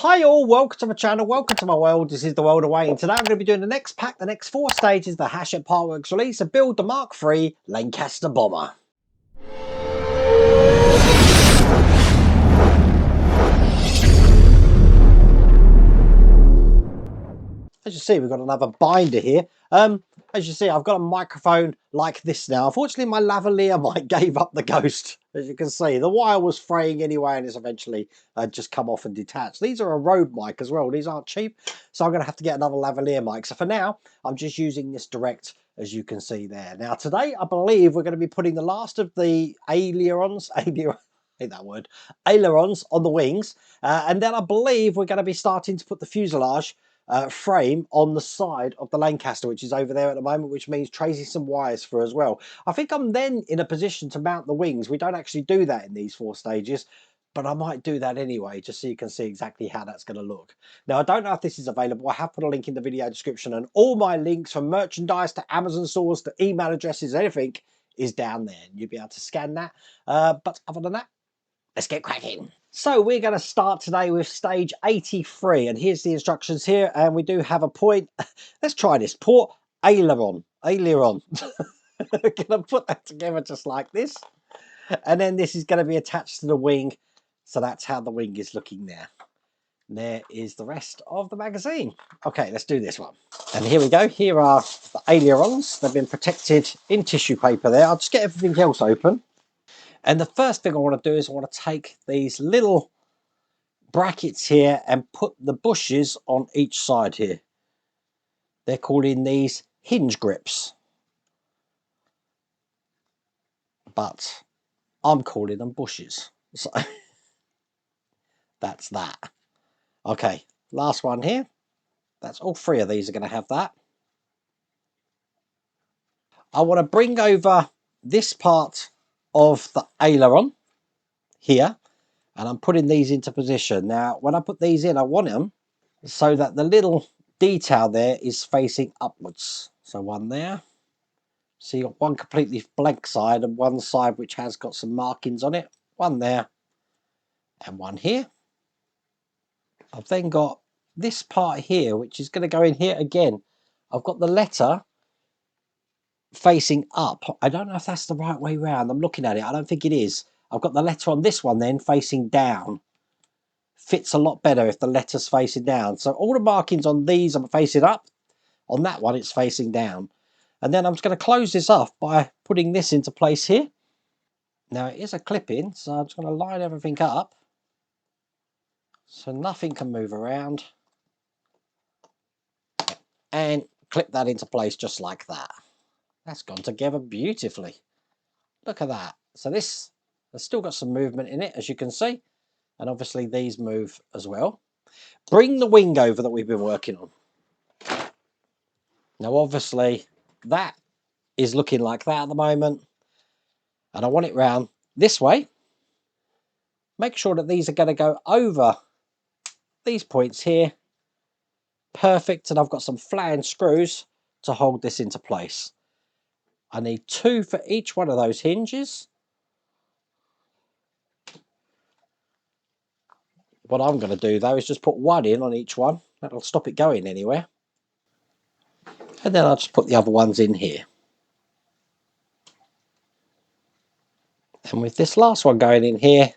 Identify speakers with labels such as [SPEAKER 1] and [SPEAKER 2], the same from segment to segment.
[SPEAKER 1] Hi all, welcome to my channel, welcome to my world. This is the world away, and today I'm going to be doing the next pack, the next 4 stages, the Hachette Partworks release of Build the B.III Lancaster bomber. As you see, we've got another binder here. As you see, I've got a microphone like this now. Unfortunately, my lavalier mic gave up the ghost. As you can see, the wire was fraying anyway, and it's eventually just come off and detached. These are a Rode mic as well. These aren't cheap, so I'm going to have to get another lavalier mic. So for now, I'm just using this direct, as you can see there. Now, today, I believe we're going to be putting the last of the ailerons, ailerons on the wings, and then I believe we're going to be starting to put the fuselage frame on the side of the Lancaster, which is over there at the moment, which means tracing some wires through as well. I think I'm then in a position to mount the wings. We don't actually do that in these 4 stages, but I might do that anyway, just so you can see exactly how that's going to look. Now, I don't know if this is available. I have put a link in the video description, and all my links from merchandise to Amazon stores to email addresses, anything is down there. You'll be able to scan that. But other than that, let's get cracking. So we're going to start today with stage 83, and here's the instructions here, and we do have a point. Let's try this. Port aileron. Aileron. We're going to put that together just like this, and then this is going to be attached to the wing, so that's how the wing is looking there. And there is the rest of the magazine. Okay, let's do this one. And here we go. Here are the ailerons. They've been protected in tissue paper there. I'll just get everything else open. And the first thing I want to do is I want to take these little brackets here and put the bushes on each side here. They're calling these hinge grips, but I'm calling them bushes. So that's that. Okay, last one here. That's all 3 of these are going to have that. I want to bring over this part of the aileron here, and I'm putting these into position. Now, when I put these in, I want them so that the little detail there is facing upwards. So one there. So you've got one completely blank side and one side which has got some markings on it. One there and one here. I've then got this part here, which is going to go in here again. I've got the letter facing up. I don't know if that's the right way round. I'm looking at it. I don't think it is. I've got the letter on this one then facing down. Fits a lot better if the letter's facing down. So all the markings on these are facing up. On that one, it's facing down. And then I'm just going to close this off by putting this into place here. Now it is a clip-in, so I'm just going to line everything up so nothing can move around. And clip that into place just like that. That's gone together beautifully. Look at that. So this has still got some movement in it, as you can see. And obviously these move as well. Bring the wing over that we've been working on. Now obviously that is looking like that at the moment. And I want it round this way. Make sure that these are going to go over these points here. Perfect. And I've got some flange screws to hold this into place. I need 2 for each one of those hinges. What I'm going to do though is just put 1 in on each one. That'll stop it going anywhere. And then I'll just put the other ones in here. And with this last one going in here,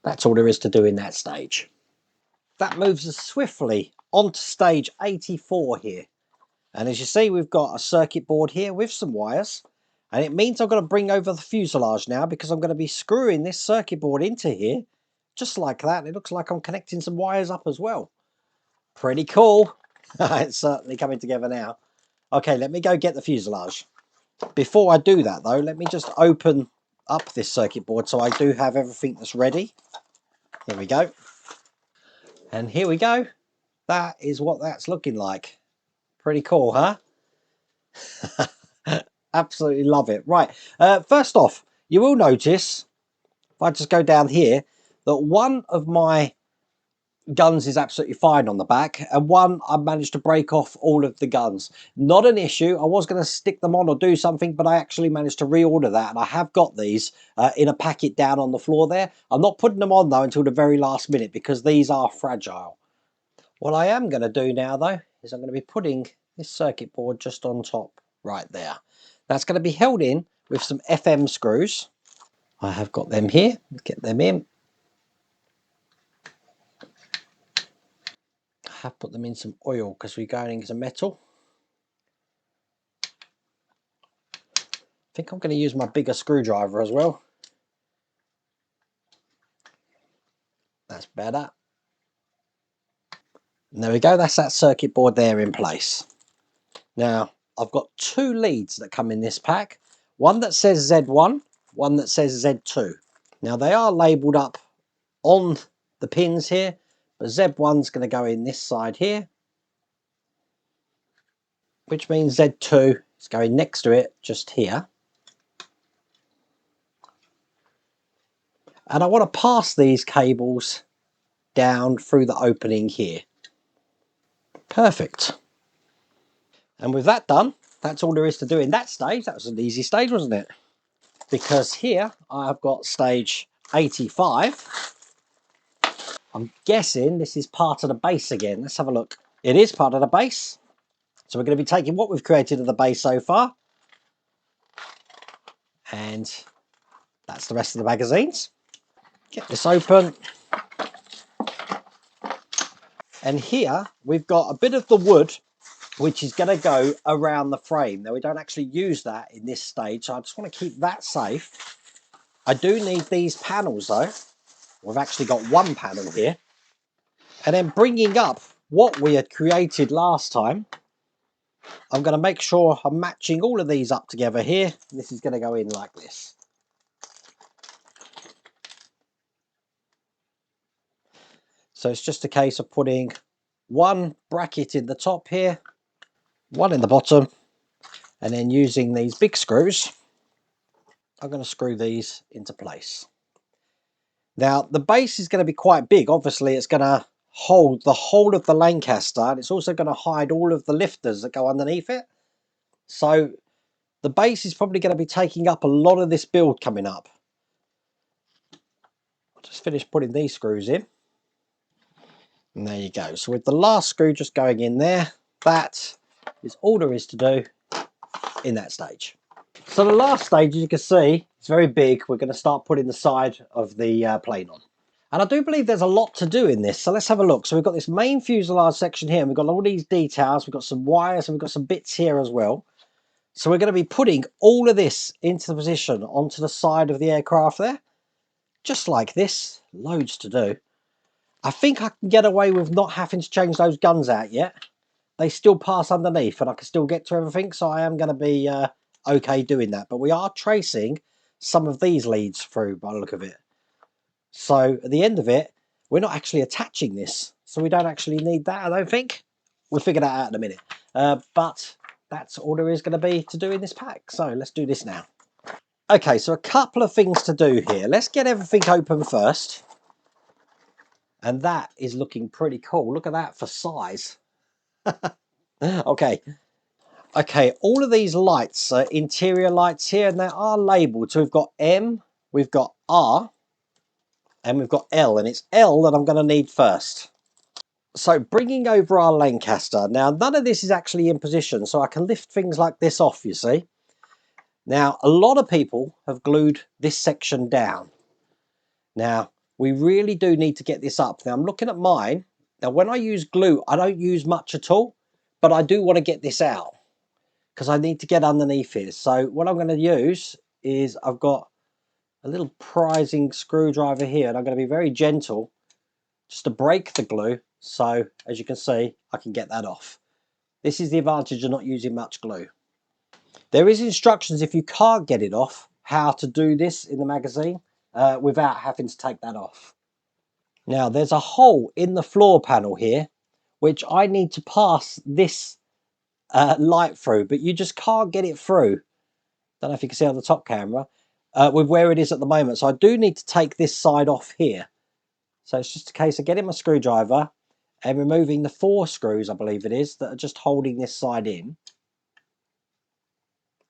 [SPEAKER 1] that's all there is to do in that stage. That moves us swiftly onto stage 84 here. And as you see, we've got a circuit board here with some wires. And it means I've got to bring over the fuselage now, because I'm going to be screwing this circuit board into here. Just like that. And it looks like I'm connecting some wires up as well. Pretty cool. It's certainly coming together now. Okay, let me go get the fuselage. Before I do that though, let me just open up this circuit board so I do have everything that's ready. Here we go. And here we go. That is what that's looking like. Pretty cool, huh? Absolutely love it. Right, first off, you will notice, if I just go down here, that one of my guns is absolutely fine on the back, and one I managed to break off all of the guns. Not an issue. I was going to stick them on or do something, but I actually managed to reorder that, and I have got these in a packet down on the floor there. I'm not putting them on though until the very last minute because these are fragile. What I am going to do now though is I'm going to be putting this circuit board just on top right there. That's going to be held in with some FM screws. I have got them here. Let's get them in. I have put them in some oil because we're going into metal. I think I'm going to use my bigger screwdriver as well. That's better. And there we go. That's that circuit board there in place. Now, I've got two leads that come in this pack. One that says Z1, one that says Z2. Now, they are labelled up on the pins here, but Z1's going to go in this side here, which means Z2 is going next to it just here. And I want to pass these cables down through the opening here. Perfect. And with that done, that's all there is to do in that stage. That was an easy stage, wasn't it? Because here I've got stage 85. I'm guessing this is part of the base again. Let's have a look. It is part of the base. So we're going to be taking what we've created of the base so far. And that's the rest of the magazines. Get this open. And here we've got a bit of the wood which is going to go around the frame. Now we don't actually use that in this stage, so I just want to keep that safe. I do need these panels though. We've actually got one panel here. And then bringing up what we had created last time, I'm going to make sure I'm matching all of these up together here. This is going to go in like this. So it's just a case of putting one bracket in the top here, one in the bottom, and then using these big screws, I'm going to screw these into place. Now, the base is going to be quite big. Obviously, it's going to hold the whole of the Lancaster, and it's also going to hide all of the lifters that go underneath it. So the base is probably going to be taking up a lot of this build coming up. I'll just finish putting these screws in. And there you go. So with the last screw just going in there, that is all there is to do in that stage. So the last stage, as you can see, it's very big. We're going to start putting the side of the plane on. And I do believe there's a lot to do in this. So let's have a look. So we've got this main fuselage section here, and we've got all these details. We've got some wires, and we've got some bits here as well. So we're going to be putting all of this into the position onto the side of the aircraft there. Just like this. Loads to do. I think I can get away with not having to change those guns out yet. They still pass underneath and I can still get to everything. So I am going to be okay doing that. But we are tracing some of these leads through by the look of it. So at the end of it, we're not actually attaching this. So we don't actually need that, I don't think. We'll figure that out in a minute. But that's all there is going to be to do in this pack. So let's do this now. Okay, so a couple of things to do here. Let's get everything open first. And that is looking pretty cool. Look at that for size. Okay. Okay, all of these lights are interior lights here, and they are labelled. So we've got M, we've got R, and we've got L. And it's L that I'm going to need first. So bringing over our Lancaster. Now, none of this is actually in position, so I can lift things like this off, you see. Now, a lot of people have glued this section down. Now, we really do need to get this up. Now, I'm looking at mine. Now, when I use glue, I don't use much at all, but I do want to get this out because I need to get underneath here. So what I'm going to use is I've got a little prizing screwdriver here, and I'm going to be very gentle just to break the glue. So as you can see, I can get that off. This is the advantage of not using much glue. There is instructions if you can't get it off, how to do this in the magazine without having to take that off. Now there's a hole in the floor panel here, which I need to pass this light through, but you just can't get it through. Don't know if you can see on the top camera with where it is at the moment. So I do need to take this side off here. So it's just a case of getting my screwdriver and removing the 4 screws, I believe it is, that are just holding this side in.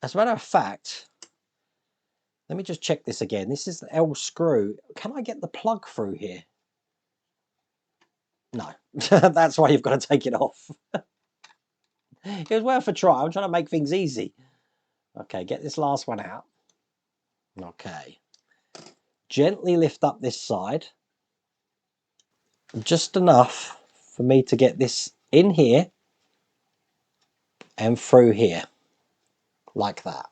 [SPEAKER 1] As a matter of fact, let me just check this again. This is the L screw. Can I get the plug through here? No. That's why you've got to take it off. It was worth a try. I'm trying to make things easy. Okay, get this last one out. Okay. Gently lift up this side. Just enough for me to get this in here and through here. Like that.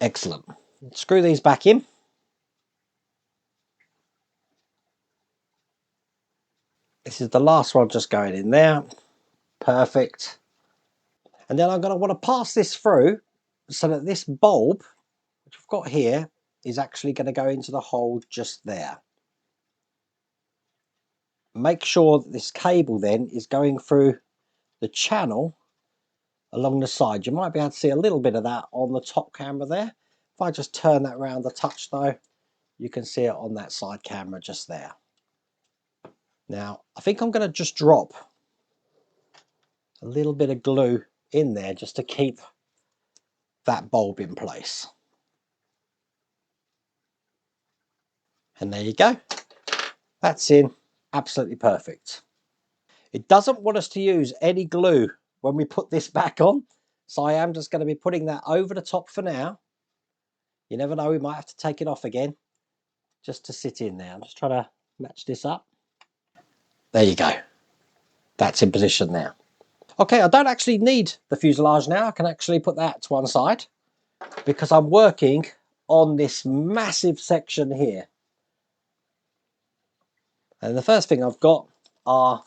[SPEAKER 1] Excellent. Screw these back in. This is the last one just going in there. Perfect. And then I'm going to want to pass this through so that this bulb, which I've got here, is actually going to go into the hole just there. Make sure that this cable then is going through the channel along the side. You might be able to see a little bit of that on the top camera there. If I just turn that around a touch though, you can see it on that side camera just there. Now, I think I'm going to just drop a little bit of glue in there just to keep that bulb in place. And there you go. That's in. Absolutely perfect. It doesn't want us to use any glue when we put this back on, so I am just going to be putting that over the top for now. You never know, we might have to take it off again just to sit in there. I'm just trying to match this up. There you go. That's in position now. Okay, I don't actually need the fuselage now. I can actually put that to one side because I'm working on this massive section here. And the first thing I've got are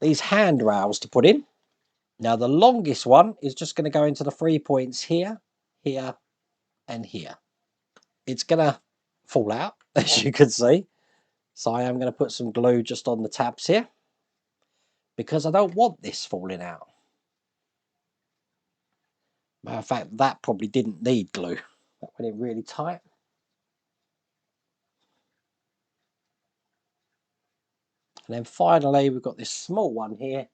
[SPEAKER 1] these handrails to put in. Now the longest one is just going to go into the 3 points here, here, and here. It's going to fall out, as you can see. So I am going to put some glue just on the tabs here, because I don't want this falling out. Matter of fact, that probably didn't need glue. That went in really tight. And then finally, we've got this small one here,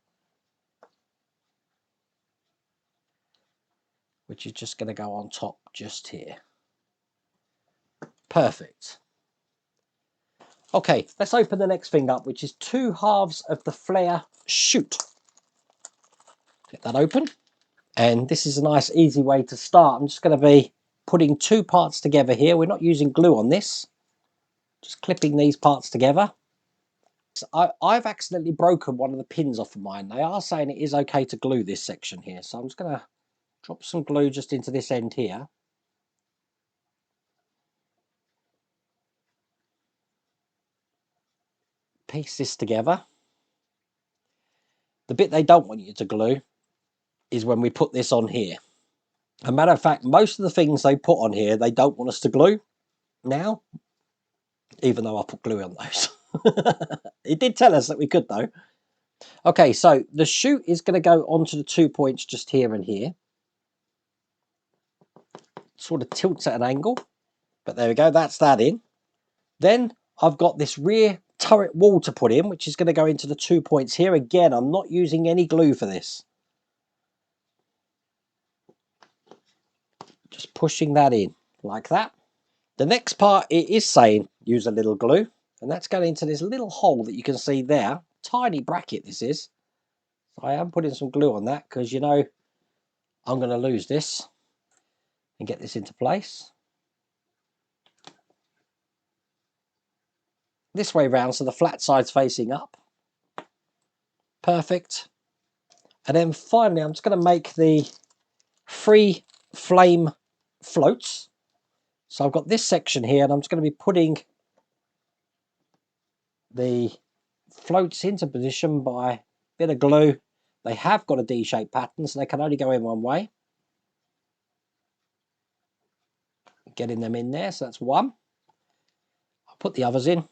[SPEAKER 1] which is just going to go on top just here. Perfect. Okay, let's open the next thing up, which is 2 halves of the flare chute. Get that open. And this is a nice easy way to start. I'm just going to be putting 2 parts together here. We're not using glue on this. Just clipping these parts together. So I've accidentally broken one of the pins off of mine. They are saying it is okay to glue this section here. So I'm just going to drop some glue just into this end here. Piece this together. The bit they don't want you to glue is when we put this on here. As a matter of fact, most of the things they put on here, they don't want us to glue now, even though I put glue on those. It did tell us that we could though. Okay, so the chute is going to go onto the 2 points just here and here. Sort of tilts at an angle, but there we go, that's that in. Then I've got this rear turret wall to put in, which is going to go into the 2 points here. Again, I'm not using any glue for this. Just pushing that in like that. The next part, it is saying use a little glue, and that's going into this little hole that you can see there. Tiny bracket this is. So I am putting some glue on that because, you know, I'm going to lose this and get this into place. This way round so the flat side's facing up. Perfect. And then finally, I'm just going to make the 3 flame floats. So I've got this section here, and I'm just going to be putting the floats into position by a bit of glue. They have got a D-shaped pattern, so they can only go in one way. Getting them in there, so that's one. I'll put the others in.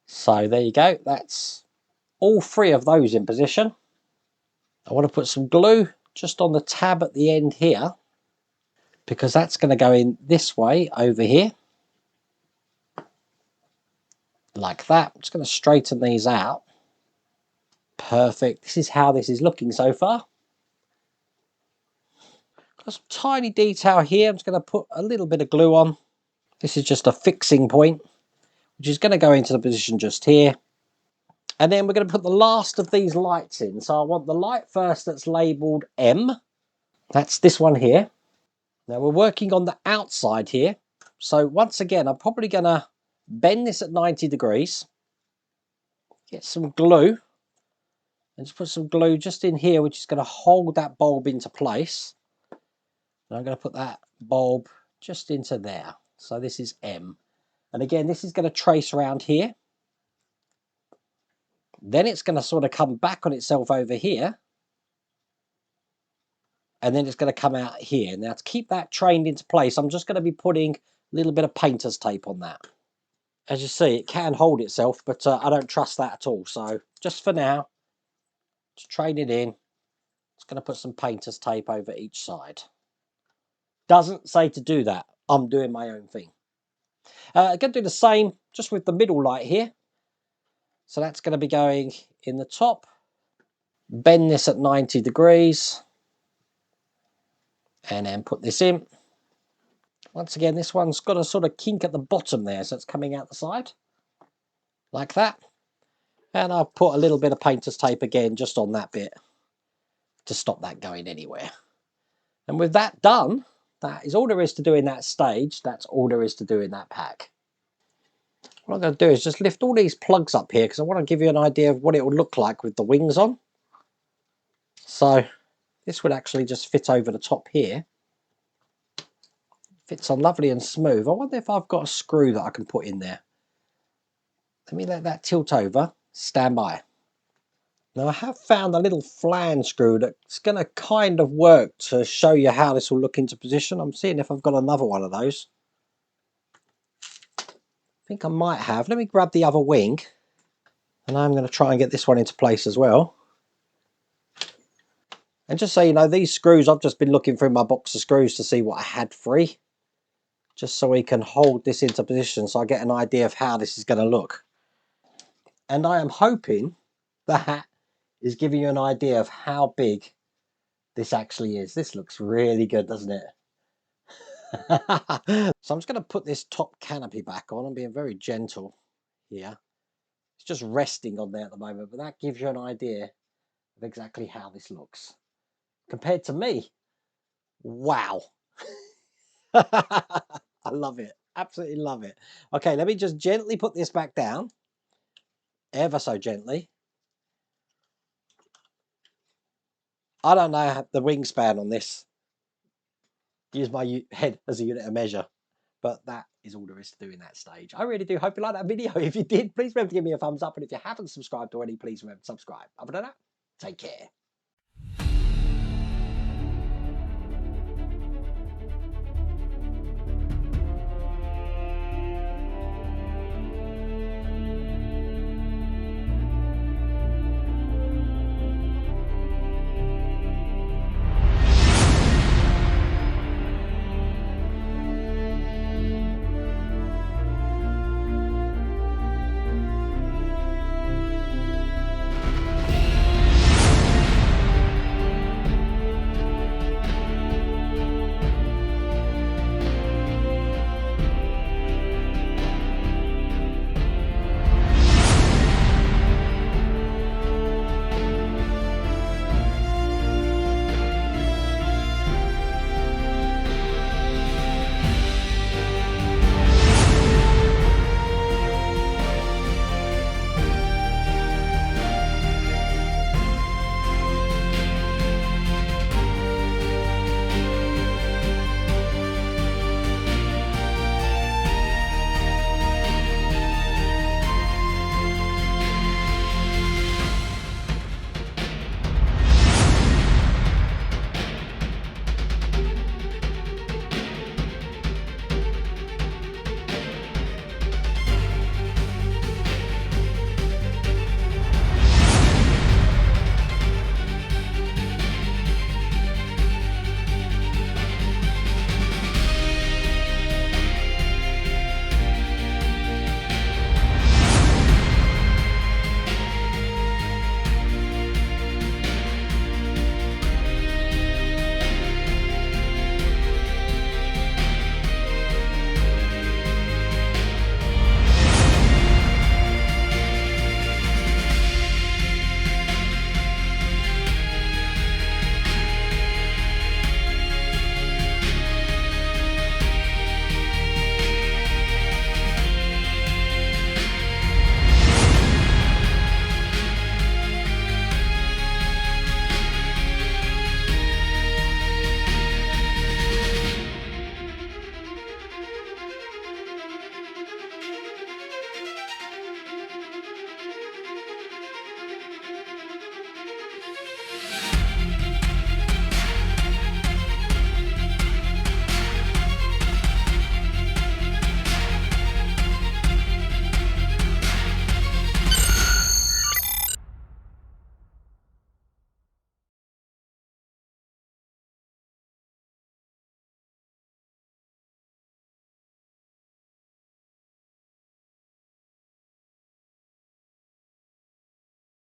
[SPEAKER 1] So there you go, that's all 3 of those in position. I want to put some glue just on the tab at the end here, because that's going to go in this way over here. like that. I'm just going to straighten these out. Perfect. This is how this is looking so far. Got some tiny detail here. I'm just going to put a little bit of glue on. This is just a fixing point, which is going to go into the position just here. And then we're going to put the last of these lights in. So I want the light first that's labelled M. That's this one here. Now we're working on the outside here. So once again, I'm probably going to bend this at 90 degrees. Get some glue. And just put some glue just in here, which is going to hold that bulb into place. And I'm going to put that bulb just into there. So this is M. And again, this is going to trace around here. Then it's going to sort of come back on itself over here. And then it's going to come out here. Now to keep that trained into place, I'm just going to be putting a little bit of painter's tape on that. As you see, it can hold itself, but I don't trust that at all. So just for now, to train it in, it's going to put some painter's tape over each side. Doesn't say to do that. I'm doing my own thing. I'm going to do the same just with the middle light here. So that's going to be going in the top. Bend this at 90 degrees. And then put this in. Once again, this one's got a sort of kink at the bottom there, so it's coming out the side. Like that. And I'll put a little bit of painter's tape again just on that bit to stop that going anywhere. And with that done, that is all there is to do in that stage. That's all there is to do in that pack. What I'm going to do is just lift all these plugs up here because I want to give you an idea of what it would look like with the wings on. So this would actually just fit over the top here. Fits on lovely and smooth. I wonder if I've got a screw that I can put in there. Let me let that tilt over. Stand by. Now I have found a little flange screw that's going to kind of work to show you how this will look into position. I'm seeing if I've got another one of those. I think I might have. Let me grab the other wing. And I'm going to try and get this one into place as well. And just so you know, these screws, I've just been looking through my box of screws to see what I had free. Just so we can hold this into position so I get an idea of how this is going to look. And I am hoping that is giving you an idea of how big this actually is. This looks really good, doesn't it? So I'm just going to put this top canopy back on. I'm being very gentle here. It's just resting on there at the moment, but that gives you an idea of exactly how this looks. Compared to me, wow. I love it. Absolutely love it. Okay, let me just gently put this back down. Ever so gently. I don't know the wingspan on this. Use my head as a unit of measure. But that is all there is to do in that stage. I really do hope you liked that video. If you did, please remember to give me a thumbs up. And if you haven't subscribed already, please remember to subscribe. Other than that, take care.